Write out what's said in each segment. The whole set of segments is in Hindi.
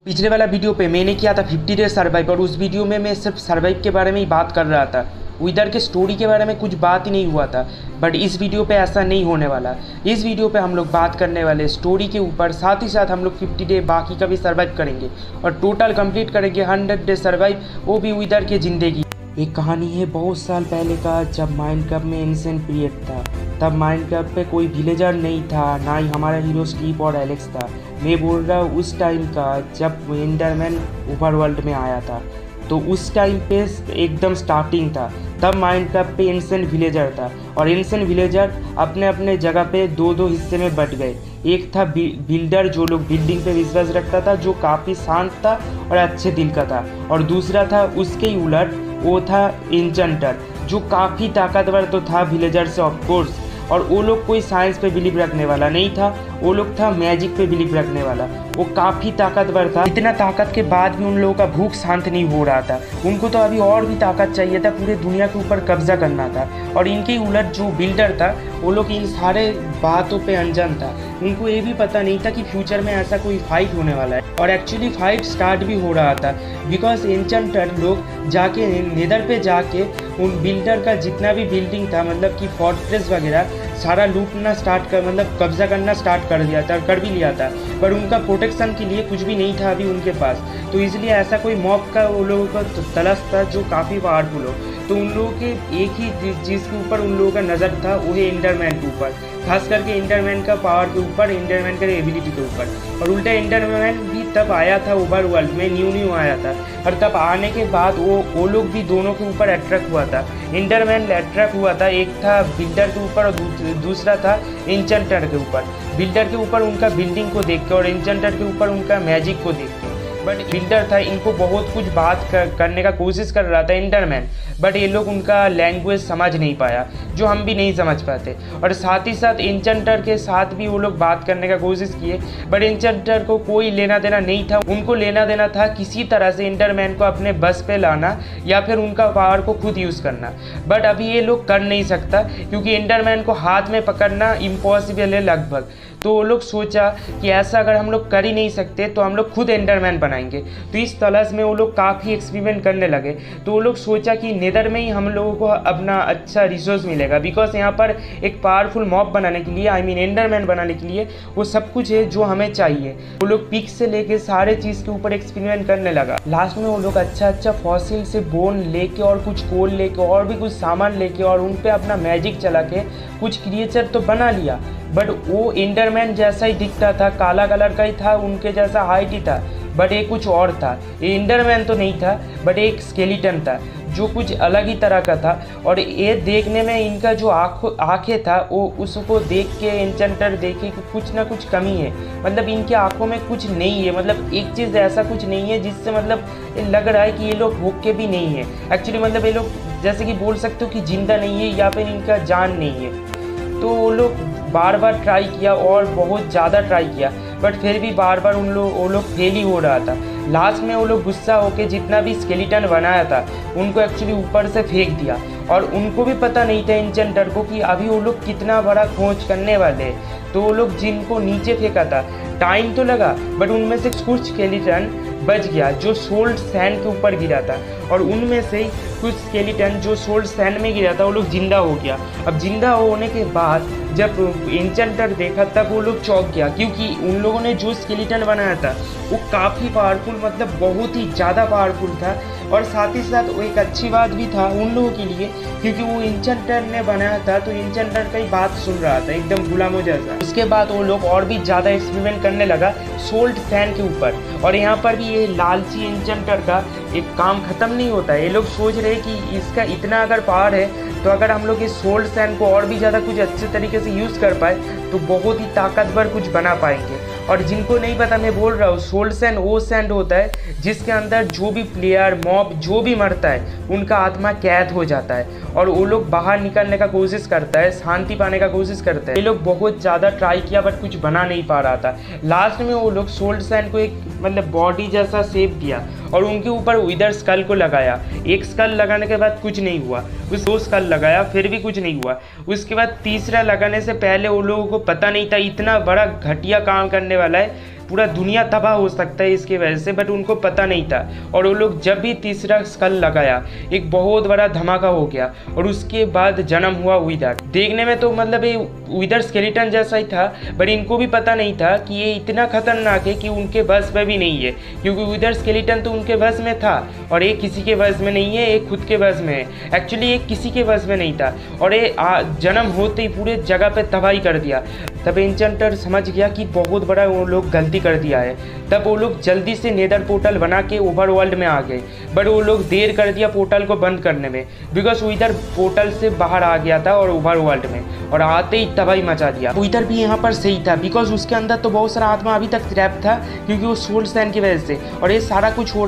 पिछले वाला वीडियो पे मैंने किया था 50 डेज सर्वाइव और उस वीडियो में मैं सिर्फ सर्वाइव के बारे में ही बात कर रहा था। विदर के स्टोरी के बारे में कुछ बात ही नहीं हुआ था। बट इस वीडियो पे ऐसा नहीं होने वाला। इस वीडियो पे हम लोग बात करने वाले स्टोरी के ऊपर, साथ ही साथ हम लोग 50 डे बाकी का भी सर्वाइव करेंगे और टोटल कंप्लीट करेंगे 100 डे सर्वाइव, वो भी विदर की ज़िंदगी। एक कहानी है बहुत साल पहले का, जब माइनक्राफ्ट में एंशिएंट पीरियड था। तब माइनक्राफ्ट पे कोई विलेजर नहीं था, ना ही हमारा हीरो स्टीव और एलेक्स था। मैं बोल रहा हूँ उस टाइम का जब एंडरमैन ओवरवर्ल्ड में आया था। तो उस टाइम पे एकदम स्टार्टिंग था। तब माइनक्राफ्ट पे एंशिएंट विलेजर था और एंशिएंट विलेजर अपने अपने जगह पे दो दो हिस्से में बट गए। एक था बिल्डर, जो लोग बिल्डिंग पे विश्वास रखता था, जो काफ़ी शांत था और अच्छे दिल का था। और दूसरा था उसके ही उलट, वो था एन्चेंटर, जो काफ़ी ताकतवर तो था विलेजर से ऑफकोर्स। और वो लोग कोई साइंस पे बिलीव रखने वाला नहीं था, वो लोग था मैजिक पे बिलीव रखने वाला। वो काफ़ी ताकतवर था। इतना ताकत के बाद भी उन लोगों का भूख शांत नहीं हो रहा था। उनको तो अभी और भी ताकत चाहिए था, पूरे दुनिया के ऊपर कब्जा करना था। और इनके उलट जो बिल्डर था, वो लोग इन सारे बातों पे अनजान था। उनको ये भी पता नहीं था कि फ्यूचर में ऐसा कोई फाइट होने वाला है। और एक्चुअली फाइट स्टार्ट भी हो रहा था, बिकॉज एन्चेंटर लोग जाके नेदर पे जाके उन बिल्डर का जितना भी बिल्डिंग था, मतलब कि फोर्ट्रेस वगैरह, सारा लूटना स्टार्ट कर, मतलब कब्जा करना स्टार्ट कर दिया था, कर भी लिया था। पर उनका प्रोटेक्शन के लिए कुछ भी नहीं था अभी उनके पास। तो इसलिए ऐसा कोई मॉब का वो लोगों का तलाश था जो काफ़ी पावरफुल हो। तो उन लोगों के एक ही चीज़ के ऊपर उन लोगों का नज़र था, वो है एंडरमैन के ऊपर, खास करके एंडरमैन का पावर के ऊपर, एंडरमैन का एबिलिटी के ऊपर। और उल्टा एंडरमैन भी तब आया था ओवरवर्ल्ड में, न्यू आया था। और तब आने के बाद वो लोग भी दोनों के ऊपर अट्रैक्ट हुआ था। एंडरमैन अट्रैक्ट हुआ था, एक था बिल्डर के ऊपर और दूसरा था एन्चेंटर के ऊपर। बिल्डर के ऊपर उनका बिल्डिंग को देख के और एन्चेंटर के ऊपर उनका मैजिक को देख के। बट बिल्डर था, इनको बहुत कुछ बात करने का कोशिश कर रहा था एंडरमैन, बट ये लोग उनका लैंग्वेज समझ नहीं पाया, जो हम भी नहीं समझ पाते। और साथ ही साथ एन्चेंटर के साथ भी वो लोग बात करने का कोशिश किए, बट एन्चेंटर को कोई लेना देना नहीं था। उनको लेना देना था किसी तरह से एंडरमैन को अपने बस पे लाना या फिर उनका पावर को खुद यूज़ करना। बट अभी ये लोग कर नहीं सकता, क्योंकि एंडरमैन को हाथ में पकड़ना इम्पॉसिबल है लगभग। तो वो लोग सोचा कि ऐसा अगर हम लोग कर ही नहीं सकते तो हम लोग खुद एंडरमैन बनाएंगे। तो इस तलाश में वो लोग काफ़ी एक्सपेरिमेंट करने लगे। तो वो लोग सोचा कि नेदर में ही हम लोगों को अपना अच्छा रिसोर्स मिलेगा, बिकॉज यहाँ पर एक पावरफुल मॉब बनाने के लिए, आई मीन एंडरमैन बनाने के लिए वो सब कुछ है जो हमें चाहिए। वो लोग पिक से लेके सारे चीज़ के ऊपर एक्सपेरिमेंट करने लगा। लास्ट में वो लोग अच्छा फॉसिल से बोन लेके और कुछ कोल लेके और भी कुछ सामान लेके और उन पर अपना मैजिक चला के कुछ क्रिएचर तो बना लिया। बट वो एंडरमैन जैसा ही दिखता था, काला कलर का ही था, उनके जैसा हाइट ही था। बट ये कुछ और था, ये एंडरमैन तो नहीं था, बट एक स्केलेटन था जो कुछ अलग ही तरह का था। और ये देखने में इनका जो आँखें था, वो उसको देख के एन्चेंटर देखे कि कुछ ना कुछ कमी है, मतलब इनकी आँखों में कुछ नहीं है, मतलब एक चीज़ ऐसा कुछ नहीं है जिससे मतलब लग रहा है कि ये लोग भूखे भी नहीं है। एक्चुअली मतलब ये लोग जैसे कि बोल सकते हो कि जिंदा नहीं है या फिर इनका जान नहीं है। तो वो लोग बार बार ट्राई किया और बहुत ज़्यादा ट्राई किया, बट फिर भी बार बार वो लोग फेल ही हो रहा था। लास्ट में वो लोग गुस्सा होकर जितना भी स्केलेटन बनाया था उनको एक्चुअली ऊपर से फेंक दिया। और उनको भी पता नहीं था एन्चेंटर को कि अभी वो लोग कितना बड़ा खोज करने वाले हैं। तो वो लोग जिनको नीचे फेंका था, टाइम तो लगा, बट उनमें से कुछ स्केलेटन बच गया जो सोल्ड सैंड के ऊपर गिरा था। और उनमें से कुछ स्केलेटन जो सोल्ड सैंड में गिरा था वो लोग जिंदा हो गया। अब जिंदा होने के बाद जब एन्चेंटर देखा तब वो लोग चौंक गया, क्योंकि उन लोगों ने जो स्केलेटन बनाया था वो काफ़ी पावरफुल, मतलब बहुत ही ज़्यादा पावरफुल था। और साथ ही साथ वो एक अच्छी बात भी था उन लोगों के लिए, क्योंकि वो एन्चेंटर ने बनाया था तो एन्चेंटर का ही बात सुन रहा था एकदम गुलामों जैसा। उसके बाद वो लोग और भी ज़्यादा एक्सपेरिमेंट करने लगा सोल्ड सैंड के ऊपर। और यहाँ पर भी ये लालची एन्चेंटर का एक काम ख़त्म नहीं होता है। ये लोग सोच रहे कि इसका इतना अगर पावर है तो अगर हम लोग इस सोल्ड सैंड को और भी ज़्यादा कुछ अच्छे तरीके से यूज़ कर पाए तो बहुत ही ताकतवर कुछ बना पाएंगे। और जिनको नहीं पता, मैं बोल रहा हूँ सोल्ड सैंड वो सैंड होता है जिसके अंदर जो भी प्लेयर मॉब जो भी मरता है उनका आत्मा कैद हो जाता है और वो लोग बाहर निकलने का कोशिश करता है, शांति पाने का कोशिश करता है। ये लोग बहुत ज़्यादा ट्राई किया बट कुछ बना नहीं पा रहा था। लास्ट में वो लोग सोल्ड सैंड को एक मतलब बॉडी जैसा शेप दिया और उनके ऊपर विदर स्कल को लगाया। एक स्कल लगाने के बाद कुछ नहीं हुआ, उस दो स्कल लगाया फिर भी कुछ नहीं हुआ। उसके बाद तीसरा लगाने से पहले वो लोगों को पता नहीं था इतना बड़ा घटिया काम करने वाला है। पूरा दुनिया तबाह हो सकता है इसके वजह से, बट उनको पता नहीं था। और वो लोग जब भी तीसरा स्कल लगाया एक बहुत बड़ा धमाका हो गया और उसके बाद जन्म हुआ विदर। देखने में तो मतलब ये विदर स्केलेटन जैसा ही था, बट इनको भी पता नहीं था कि ये इतना खतरनाक है कि उनके बस में भी नहीं है, क्योंकि विदर स्केलेटन तो उनके बस में था और ये किसी के बस में नहीं है, ये खुद के बस में है। एक्चुअली ये किसी के बस में नहीं था और ये जन्म होते ही पूरे जगह पे तबाही कर दिया। तब एन्चेंटर समझ गया कि बहुत बड़ा वो लोग गलती कर दिया है। तब वो लोग जल्दी से नेदर पोर्टल बना के ओवरवर्ल्ड में आ गए, बट वो लोग देर कर दिया पोर्टल को बंद करने में, बिकॉज विदर पोर्टल से बाहर आ गया था और ओवरवर्ल्ड में, और आते ही तबाही मचा दिया। विदर भी यहाँ पर सही था, बिकॉज उसके अंदर तो बहुत सारा आत्मा अभी तक ट्रैप था, क्योंकि वो सोल सैन की वजह से, और ये सारा कुछ हो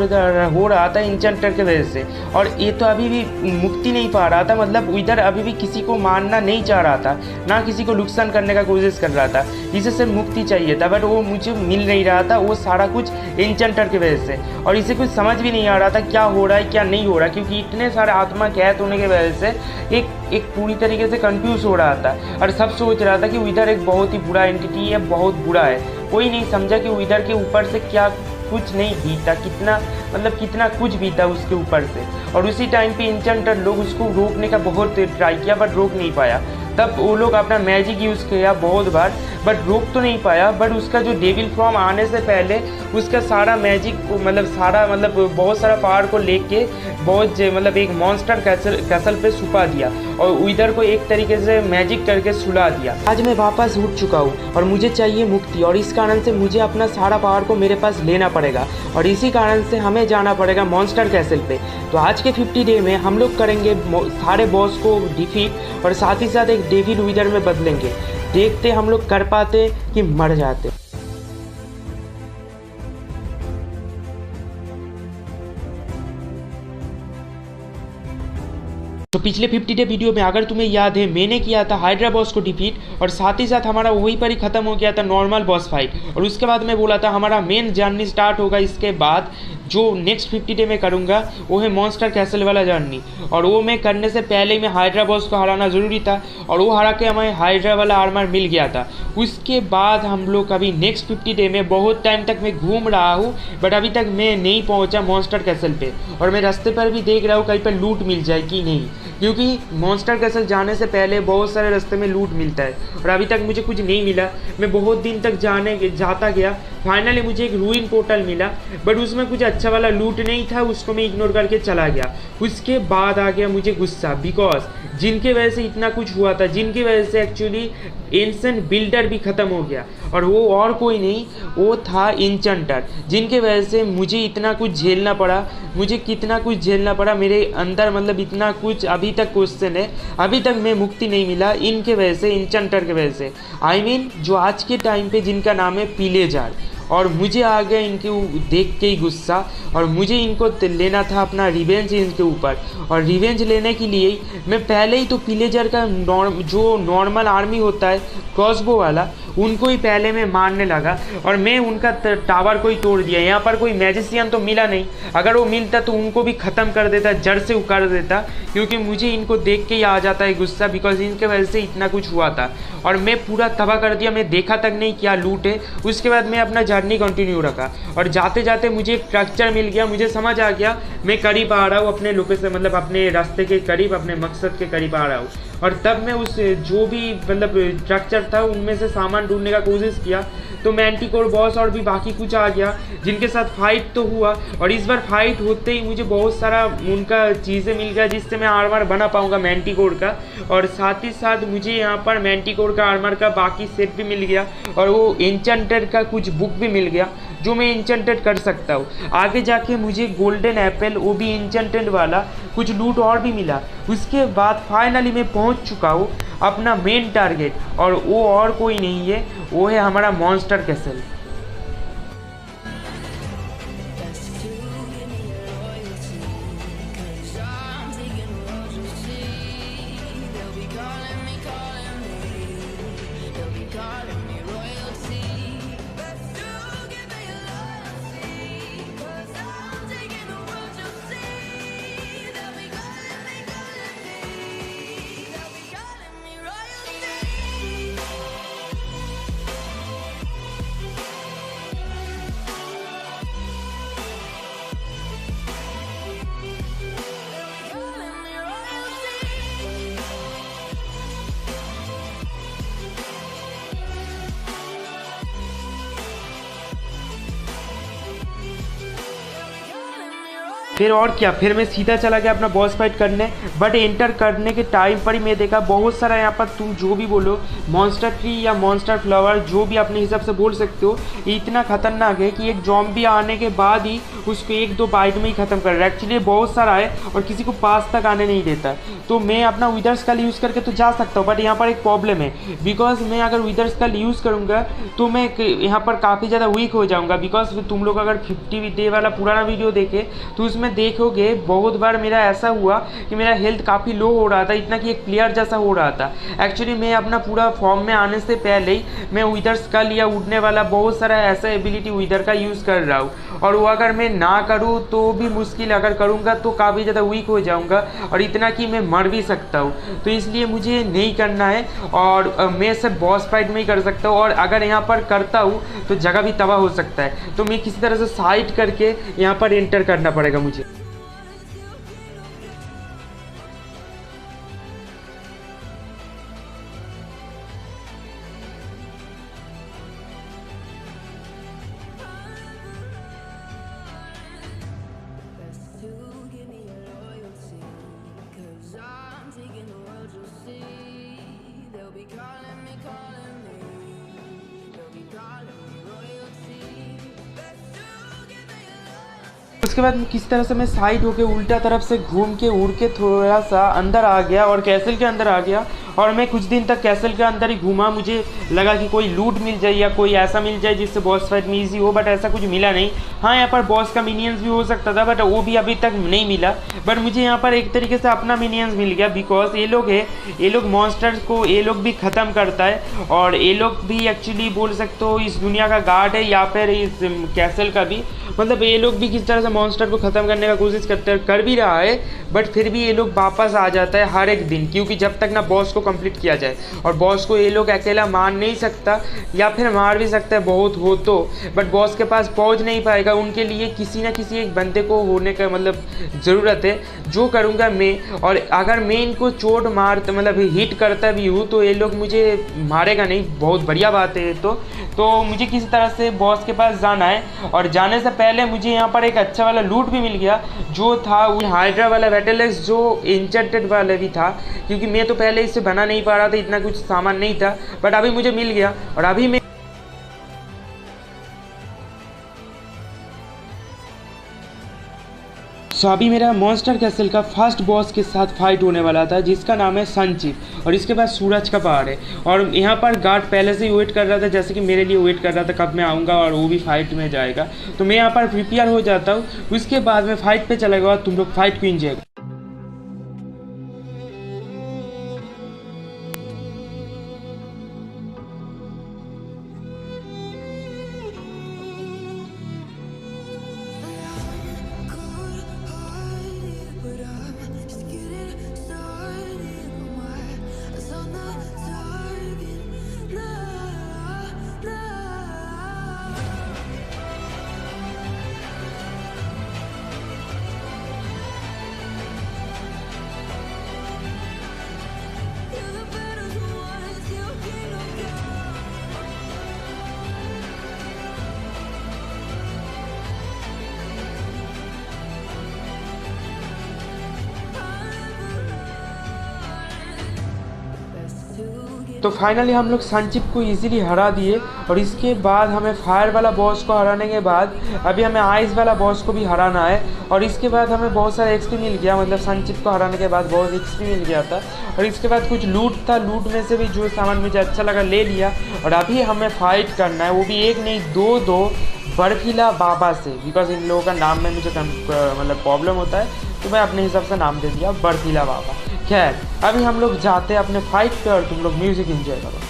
रहा था एन्चेंटर की वजह से, और ये तो अभी भी मुक्ति नहीं पा रहा था। मतलब विदर अभी भी किसी को मारना नहीं चाह रहा था, ना किसी को नुकसान करने का कोशिश कर रहा था, इसे सिर्फ मुक्ति चाहिए था, बट वो मुझे मिल नहीं रहा था। वो सारा कुछ एन्चेंटर की वजह से, और इसे कुछ समझ भी नहीं आ रहा था क्या हो रहा है क्या नहीं हो रहा, क्योंकि इतने सारे आत्मा कैद होने की वजह से एक पूरी तरीके से कंफ्यूज हो रहा था, और सब सोच रहा था कि विदर एक बहुत ही बुरा एंटिटी है, बहुत बुरा है। कोई नहीं समझा कि विदर के ऊपर से क्या कुछ नहीं बीता, कितना कुछ बीता उसके ऊपर से। और उसी टाइम पे एन्चेंटर लोग उसको रोकने का बहुत ट्राई किया, बट रोक नहीं पाया। तब वो लोग अपना मैजिक यूज़ किया बहुत बार, बट रोक तो नहीं पाया। बट उसका जो डेविल फॉर्म आने से पहले उसका सारा मैजिक को बहुत सारा पावर को लेके एक मॉन्स्टर कैसल पे छुपा दिया और विदर को एक तरीके से मैजिक करके सुला दिया। आज मैं वापस उठ चुका हूँ और मुझे चाहिए मुक्ति, और इस कारण से मुझे अपना सारा पावर को मेरे पास लेना पड़ेगा, और इसी कारण से हमें जाना पड़ेगा मॉन्स्टर कैसल पे। तो आज के 50 डे में हम लोग करेंगे सारे बॉस को डिफीट, और साथ ही साथ एक डेविल विदर में बदलेंगे। देखते हम लोग कर पाते कि मर जाते। तो पिछले 50 डे वीडियो में अगर तुम्हें याद है, मैंने किया था हाइड्रा बॉस को डिफीट, और साथ ही साथ हमारा वहीं पर ही खत्म हो गया था नॉर्मल बॉस फाइट। और उसके बाद मैं बोला था हमारा मेन जर्नी स्टार्ट होगा इसके बाद, जो नेक्स्ट 50 डे में करूँगा वो है मॉन्स्टर कैसल वाला जर्नी, और वो मैं करने से पहले ही मैं हाइड्रा बॉस को हराना ज़रूरी था, और वो हरा के हमें हाइड्रा वाला आर्मर मिल गया था। उसके बाद हम लोग अभी नेक्स्ट 50 डे में बहुत टाइम तक मैं घूम रहा हूँ, बट अभी तक मैं नहीं पहुँचा मॉन्स्टर कैसल पे, और मैं रास्ते पर भी देख रहा हूँ कहीं पर लूट मिल जाए कि नहीं, क्योंकि मॉन्स्टर कैसल जाने से पहले बहुत सारे रास्ते में लूट मिलता है, और अभी तक मुझे कुछ नहीं मिला। मैं बहुत दिन तक जाता गया, फाइनली मुझे एक रूइन पोर्टल मिला, बट उसमें कुछ अच्छा वाला लूट नहीं था, उसको मैं इग्नोर करके चला गया। उसके बाद आ गया मुझे गुस्सा, बिकॉज जिनके वजह से इतना कुछ हुआ था, जिनकी वजह से एक्चुअली एंशिएंट बिल्डर भी ख़त्म हो गया, और वो और कोई नहीं, वो था एन्चेंटर, जिनके वजह से मुझे इतना कुछ झेलना पड़ा। मुझे कितना कुछ झेलना पड़ा मेरे अंदर, इतना कुछ अभी तक क्वेश्चन है, अभी तक मैं मुक्ति नहीं मिला इनके वजह से, एन्चेंटर के वजह से। जो आज के टाइम पे जिनका नाम है पिलेजार, और मुझे आ गया इनके देख के ही गुस्सा, और मुझे इनको लेना था अपना रिवेंज इनके ऊपर। और रिवेंज लेने के लिए मैं पहले ही तो पिलेजर का जो नॉर्मल आर्मी होता है क्रॉसबो वाला, उनको ही पहले मैं मारने लगा, और मैं उनका टावर को ही तोड़ दिया। यहाँ पर कोई मैजिशियन तो मिला नहीं, अगर वो मिलता तो उनको भी ख़त्म कर देता, जड़ से उखाड़ देता, क्योंकि मुझे इनको देख के ही आ जाता है गुस्सा, बिकॉज इनके वजह से इतना कुछ हुआ था, और मैं पूरा तबाह कर दिया। मैं देखा तक नहीं क्या लूट है। उसके बाद मैं अपना जर्नी कंटिन्यू रखा, और जाते जाते मुझे एक स्ट्रक्चर मिल गया, मुझे समझ आ गया मैं करीब आ रहा हूँ अपने लोकेशन, अपने रास्ते के करीब, अपने मकसद के करीब आ रहा हूँ। और तब मैं उस जो भी स्ट्रक्चर था उनमें से सामान ढूंढने का कोशिश किया, तो मैंटिकोर बॉस और भी बाकी कुछ आ गया, जिनके साथ फाइट तो हुआ। और इस बार फाइट होते ही मुझे बहुत सारा उनका चीज़ें मिल गया, जिससे मैं आर्मर बना पाऊँगा मैंटिकोर का, और साथ ही साथ मुझे यहाँ पर मैंटिकोर का आर्मर का बाकी सेट भी मिल गया, और वो एन्चेंटेड का कुछ बुक भी मिल गया, जो मैं एन्चेंटेड कर सकता हूँ। आगे जाके मुझे गोल्डन एप्पल, वो भी एन्चेंटेड वाला, कुछ लूट और भी मिला। उसके बाद फाइनली मैं पहुँच चुका हूँ अपना मेन टारगेट, और वो और कोई नहीं है, वो है हमारा मॉन्स्टर कैसल। फिर और क्या, फिर मैं सीधा चला गया अपना बॉस फाइट करने। बट एंटर करने के टाइम पर ही मैं देखा बहुत सारा यहाँ पर, तुम जो भी बोलो मॉन्स्टर ट्री या मॉन्स्टर फ्लावर जो भी अपने हिसाब से बोल सकते हो, ये इतना खतरनाक है कि एक जॉम्बी आने के बाद ही उसको 1-2 बाइट में ही ख़त्म कर रहा है। एक्चुअली बहुत सारा है और किसी को पास तक आने नहीं देता। तो मैं अपना विदर्स कल यूज़ करके तो जा सकता हूँ, बट यहाँ पर एक प्रॉब्लम है। बिकॉज मैं अगर विदर्स कल यूज़ करूँगा तो मैं यहाँ पर काफ़ी ज़्यादा वीक हो जाऊँगा। बिकॉज तुम लोग अगर 50 डे वाला पुराना वीडियो देखे तो उसमें देखोगे बहुत बार मेरा ऐसा हुआ कि मेरा हेल्थ काफ़ी लो हो रहा था, इतना कि एक प्लेयर जैसा हो रहा था। एक्चुअली मैं अपना पूरा फॉर्म में आने से पहले ही मैं विदर स्कल या उड़ने वाला बहुत सारा ऐसा एबिलिटी विदर का यूज़ कर रहा हूँ, और वो अगर मैं ना करूँ तो भी मुश्किल, अगर करूँगा तो काफ़ी ज़्यादा वीक हो जाऊँगा, और इतना कि मैं मर भी सकता हूँ। तो इसलिए मुझे नहीं करना है, और मैं सिर्फ बॉस फाइट में ही कर सकता हूँ, और अगर यहाँ पर करता हूँ तो जगह भी तबाह हो सकता है। तो मैं किसी तरह से साइड करके यहाँ पर एंटर करना पड़ेगा मुझे। उसके बाद किस तरह से मैं साइड होके उल्टा तरफ से घूम के उड़ के थोड़ा सा अंदर आ गया और कैसल के अंदर आ गया, और मैं कुछ दिन तक कैसल के अंदर ही घूमा। मुझे लगा कि कोई लूट मिल जाए या कोई ऐसा मिल जाए जिससे बॉस फाइट में ईजी हो, बट ऐसा कुछ मिला नहीं। हाँ, यहाँ पर बॉस का मिनियंस भी हो सकता था, बट वो भी अभी तक नहीं मिला। बट मुझे यहाँ पर एक तरीके से अपना मिनियंस मिल गया, बिकॉज ये लोग है, ये लोग मॉन्स्टर्स को ये लोग भी ख़त्म करता है, और ये लोग भी एक्चुअली बोल सकते हो इस दुनिया का गार्ड है, या फिर इस कैसल का भी। मतलब ये लोग भी किस तरह से मॉन्स्टर को ख़त्म करने का कोशिश कर भी रहा है, बट फिर भी ये लोग वापस आ जाता है हर एक दिन, क्योंकि जब तक ना बॉस को कंप्लीट किया जाए, और बॉस को ये लोग अकेला मार नहीं सकता, या फिर मार भी सकता है बहुत हो तो, बट बॉस के पास पहुंच नहीं पाएगा। उनके लिए किसी ना किसी एक बंदे को होने का मतलब ज़रूरत है, जो करूँगा मैं। और अगर मैं इनको चोट मार मतलब हिट करता भी हूँ तो ये लोग मुझे मारेगा नहीं, बहुत बढ़िया बात है। तो मुझे किसी तरह से बॉस के पास जाना है, और जाने से पहले मुझे यहाँ पर एक अच्छा वाला लूट भी मिल गया, जो था वो हाइड्रा वाला बैटलेक्स, जो इंचेंटेड वाला भी था, क्योंकि मैं तो पहले इससे बना नहीं पा रहा था, इतना कुछ सामान नहीं था, बट अभी मुझे मिल गया। और अभी मैं अभी मेरा मॉन्स्टर कैसल का फर्स्ट बॉस के साथ फाइट होने वाला था, जिसका नाम है सनचिप, और इसके बाद सूरज का पहाड़ है। और यहाँ पर गार्ड पहले से ही वेट कर रहा था, जैसे कि मेरे लिए वेट कर रहा था कब मैं आऊँगा और वो भी फाइट में जाएगा। तो मैं यहाँ पर प्रिपेयर हो जाता हूँ, उसके बाद मैं फाइट पे चला गया, तुम लोग फाइट को एंजॉय। तो फाइनली हम लोग सनचिप को इजीली हरा दिए, और इसके बाद हमें फायर वाला बॉस को हराने के बाद अभी हमें आइस वाला बॉस को भी हराना है, और इसके बाद हमें बहुत सारा एक्सपी मिल गया। मतलब सनचिप को हराने के बाद बहुत एक्सपी मिल गया था, और इसके बाद कुछ लूट था, लूट में से भी जो सामान मुझे अच्छा लगा ले लिया। और अभी हमें फाइट करना है, वो भी एक नहीं दो बर्फीला बाबा से, बिकॉज इन लोगों का नाम में मुझे मतलब प्रॉब्लम होता है, तो मैं अपने हिसाब से नाम दे दिया बर्फीला बाबा। खैर, अभी हम लोग जाते हैं अपने फाइट पे, और तुम लोग म्यूजिक एंजॉय करो।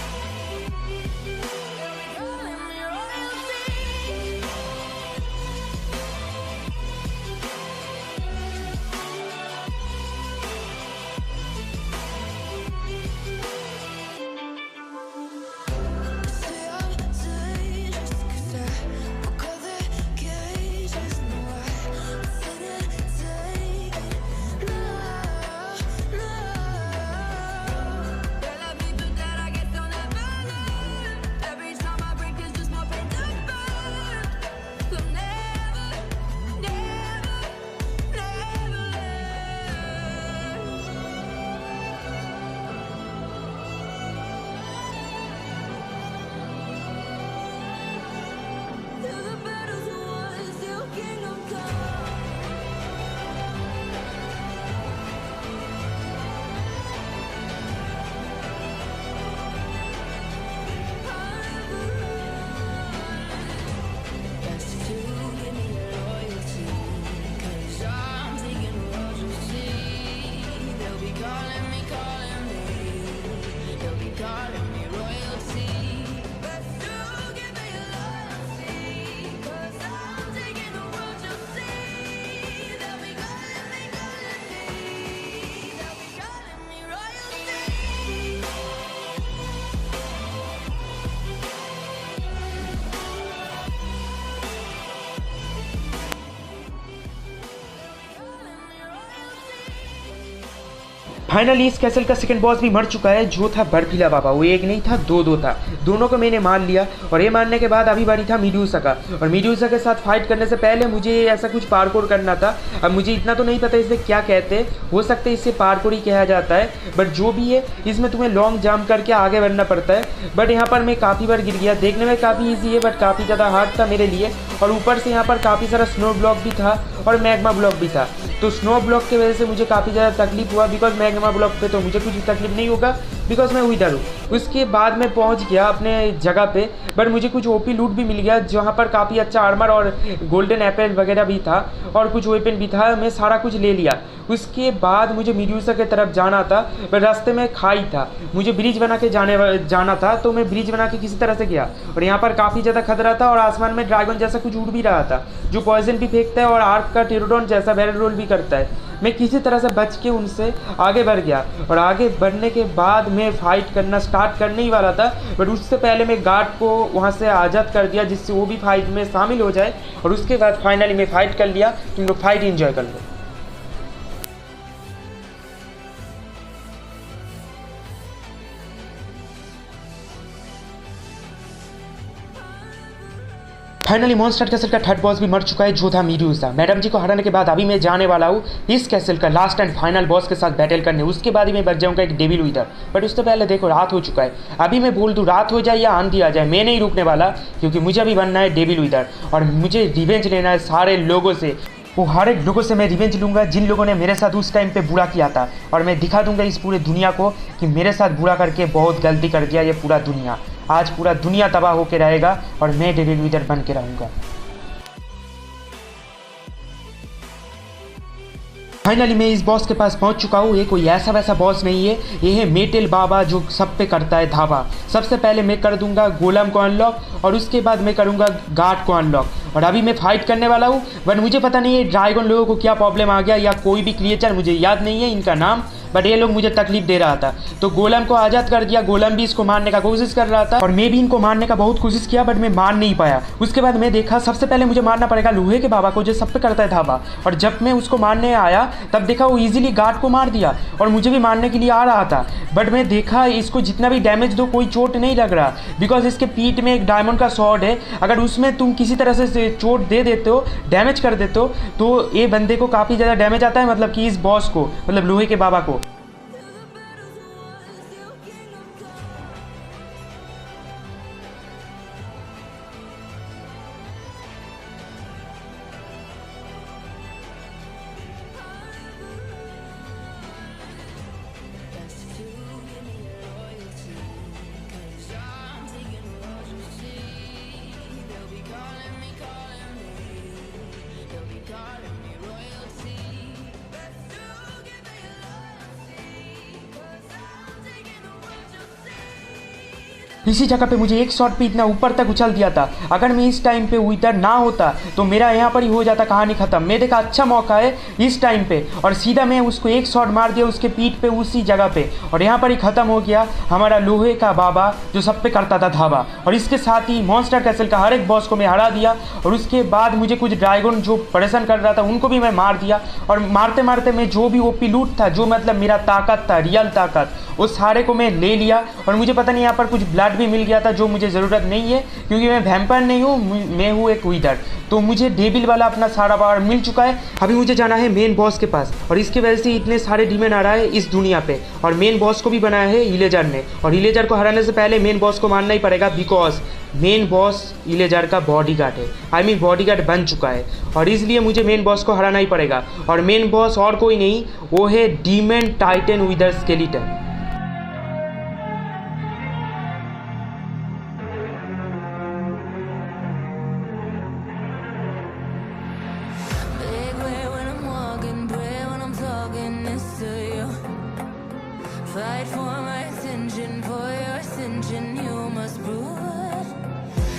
फाइनली इस कैसल का सेकंड बॉस भी मर चुका है, जो था बर्फीला बाबा। वो एक नहीं था, दो था। दोनों को मैंने मार लिया और ये मारने के बाद अभी बारी था मीडूसा का। और मीडूसा के साथ फाइट करने से पहले मुझे ऐसा कुछ पार्कोर करना था। अब मुझे इतना तो नहीं पता इसे क्या कहते हैं, हो सकता है इसे पार्कोर ही कहा जाता है, बट जो भी है इसमें तुम्हें लॉन्ग जंप करके आगे बढ़ना पड़ता है। बट यहाँ पर मैं काफ़ी बार गिर गया। देखने में काफ़ी ईजी है बट काफ़ी ज़्यादा हार्ड था मेरे लिए। और ऊपर से यहाँ पर काफ़ी सारा स्नो ब्लॉक भी था और मैग्मा ब्लॉक भी था। तो स्नो ब्लॉक की वजह से मुझे काफ़ी ज़्यादा तकलीफ हुआ, बिकॉज मैग्मा ब्लॉक पे तो मुझे कुछ तकलीफ नहीं होगा बिकॉज मैं इधर हूँ। उसके बाद मैं पहुँच गया अपने जगह पे, बट मुझे कुछ ओपी लूट भी मिल गया, जहाँ पर काफ़ी अच्छा आर्मर और गोल्डन एप्पल वगैरह भी था और कुछ वेपन भी था। मैं सारा कुछ ले लिया। उसके बाद मुझे मीडूसा की तरफ जाना था, बट रास्ते में खाई था। मुझे ब्रिज बना के जाना था, तो मैं ब्रिज बना के किसी तरह से गया। और यहाँ पर काफ़ी ज़्यादा खतरा था और आसमान में ड्रैगन जैसा कुछ उड़ भी रहा था, जो पॉइजन भी फेंकता है और आर्क का टेरोडॉन जैसा बैरल रोल भी करता है। मैं किसी तरह से बच के उनसे आगे बढ़ गया। और आगे बढ़ने के बाद मैं फाइट करना स्टार्ट करने ही वाला था, बट उससे पहले मैं गार्ड को वहाँ से आज़ाद कर दिया, जिससे वो भी फाइट में शामिल हो जाए। और उसके बाद फाइनली मैं फाइट कर लिया। तुम लोग फाइट एंजॉय कर लो। फाइनली मॉन्स्टर कैसल का थर्ड बॉस भी मर चुका है, जो था मीडूसा। मैडम जी को हराने के बाद अभी मैं जाने वाला हूँ इस कैसल का लास्ट एंड फाइनल बॉस के साथ बैटल करने। उसके बाद ही मैं बच जाऊँगा एक डेविल विदर। बट उससे पहले देखो रात हो चुका है। अभी मैं बोल दूँ रात हो जाए या आंधी आ जाए, मैं नहीं रुकने वाला, क्योंकि मुझे अभी बनना है डेविल विदर और मुझे रिवेंज लेना है सारे लोगों से। वो हर एक लोगों से मैं रिवेंज लूँगा जिन लोगों ने मेरे साथ उस टाइम पे बुरा किया था। और मैं दिखा दूंगा इस पूरे दुनिया को कि मेरे साथ बुरा करके बहुत गलती कर दिया ये पूरा दुनिया। आज पूरा दुनिया तबाह होकर रहेगा और मैं डेविल विदर बन के रहूँगा। फाइनली मैं इस बॉस के पास पहुंच चुका हूँ। ये कोई ऐसा वैसा बॉस नहीं है, ये है मेटल बाबा, जो सब पे करता है धावा। सबसे पहले मैं कर दूंगा गोलम को अनलॉक और उसके बाद मैं करूंगा गार्ड को अनलॉक। और अभी मैं फाइट करने वाला हूँ, बट मुझे पता नहीं है ड्रैगन लोगों को क्या प्रॉब्लम आ गया या कोई भी क्रिएचर, मुझे याद नहीं है इनका नाम, बट ये लोग मुझे तकलीफ दे रहा था। तो गोलम को आज़ाद कर दिया। गोलम भी इसको मारने का कोशिश कर रहा था और मैं भी इनको मारने का बहुत कोशिश किया, बट मैं मार नहीं पाया। उसके बाद मैं देखा सबसे पहले मुझे मारना पड़ेगा लोहे के बाबा को, जो सब पे करता है धावा। और जब मैं उसको मारने आया तब देखा वो इजीली गार्ड को मार दिया और मुझे भी मारने के लिए आ रहा था। बट मैं देखा इसको जितना भी डैमेज दो कोई चोट नहीं लग रहा, बिकॉज इसके पीठ में एक डायमंड का स्वॉर्ड है। अगर उसमें तुम किसी तरह से चोट दे देते हो, डैमेज कर देते हो, तो ये बंदे को काफ़ी ज़्यादा डैमेज आता है, मतलब कि इस बॉस को, मतलब लोहे के बाबा को। इसी जगह पे मुझे एक शॉट पे इतना ऊपर तक उछल दिया था। अगर मैं इस टाइम पे विदर ना होता तो मेरा यहाँ पर ही हो जाता कहानी खत्म। मैं देखा अच्छा मौका है इस टाइम पे और सीधा मैं उसको एक शॉट मार दिया उसके पीठ पे उसी जगह पे, और यहाँ पर ही ख़त्म हो गया हमारा लोहे का बाबा जो सब पे करता था धावा। और इसके साथ ही मॉन्स्टर कैसल का हर एक बॉस को मैं हरा दिया। और उसके बाद मुझे कुछ ड्रैगन जो परेशान कर रहा था उनको भी मैं मार दिया। और मारते मारते मैं जो भी ओपी लूट था, जो मतलब मेरा ताकत था, रियल ताकत, उस सारे को मैं ले लिया। और मुझे पता नहीं यहाँ पर कुछ ब्लड भी मिल गया था जो मुझे ज़रूरत नहीं है, क्योंकि मैं वैम्पायर नहीं हूँ, मैं हूँ एक विदर। तो मुझे डेविल वाला अपना सारा पावर मिल चुका है। अभी मुझे जाना है मेन बॉस के पास, और इसकी वजह से इतने सारे डीमन आ रहा है इस दुनिया पे। और मेन बॉस को भी बनाया है इलेजर ने, और इलेजर को हराने से पहले मेन बॉस को मारना ही पड़ेगा, बिकॉज मेन बॉस इलेजर का बॉडीगार्ड है, आई मीन बॉडीगार्ड बन चुका है, और इसलिए मुझे मेन बॉस को हराना ही पड़ेगा। और मेन बॉस और कोई नहीं, वो है demon titan wither skeleton. Fight for my attention, for your ascension, you must prove.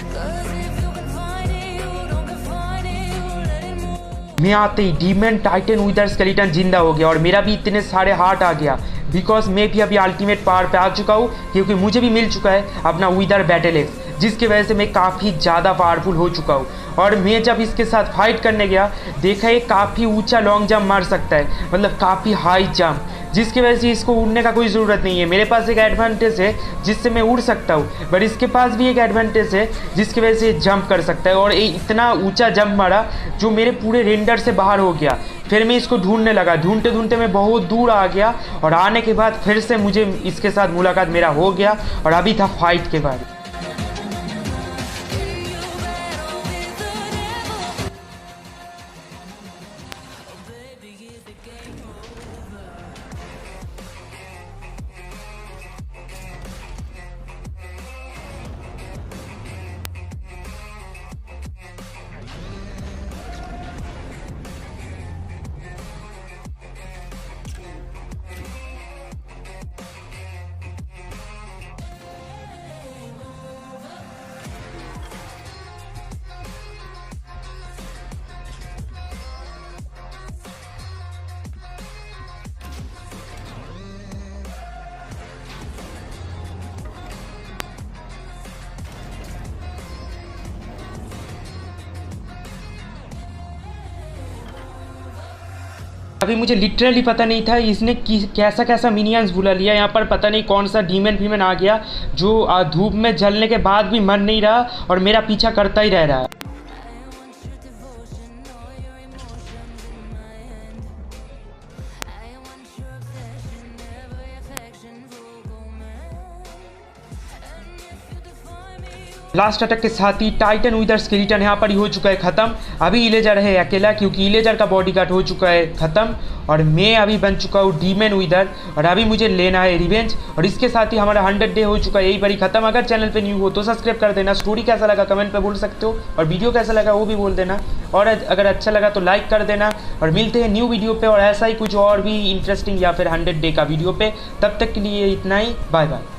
'Cause if you can find it, you don't confine it, you let it move. मैं आते ही डीमन टाइटन विदर स्केलेटन जिंदा हो गया, और मेरा भी इतने सारे हार्ट आ गया, बिकॉज मैं भी अभी अल्टीमेट पावर पे आ चुका हूँ, क्योंकि मुझे भी मिल चुका है अपना विदर बैटल एक्स, जिसकी वजह से मैं काफ़ी ज़्यादा पावरफुल हो चुका हूँ। और मैं जब इसके साथ फाइट करने गया, देखा ये काफ़ी ऊंचा लॉन्ग जंप मार सकता है, मतलब काफ़ी हाई जंप। जिसकी वजह से इसको उड़ने का कोई ज़रूरत नहीं है। मेरे पास एक एडवांटेज है जिससे मैं उड़ सकता हूँ, बट इसके पास भी एक एडवांटेज है जिसकी वजह से जंप कर सकता है। और इतना ऊंचा जंप मारा जो मेरे पूरे रेंडर से बाहर हो गया। फिर मैं इसको ढूंढने लगा, ढूंढते ढूंढते मैं बहुत दूर आ गया, और आने के बाद फिर से मुझे इसके साथ मुलाकात मेरा हो गया, और अभी था फाइट के बाद। अभी मुझे लिटरली पता नहीं था इसने कैसा कैसा मिनियंस बुला लिया। यहाँ पर पता नहीं कौन सा डीमन फीमन आ गया जो धूप में जलने के बाद भी मर नहीं रहा और मेरा पीछा करता ही रह रहा है। लास्ट अटैक के साथ ही टाइटन विदर स्केलेटन यहाँ पर ही हो चुका है ख़त्म। अभी इलेजर है अकेला, क्योंकि इलेजर का बॉडीगार्ड हो चुका है ख़त्म, और मैं अभी बन चुका हूँ डीमन विदर, और अभी मुझे लेना है रिवेंज। और इसके साथ ही हमारा 100 डे हो चुका है, यही बड़ी ख़त्म। अगर चैनल पे न्यू हो तो सब्सक्राइब कर देना। स्टोरी कैसा लगा कमेंट पे बोल सकते हो, और वीडियो कैसा लगा वो भी बोल देना, और अगर अच्छा लगा तो लाइक कर देना। और मिलते हैं न्यू वीडियो पे, और ऐसा ही कुछ और भी इंटरेस्टिंग या फिर 100 डे का वीडियो पे। तब तक के लिए इतना ही, बाय बाय।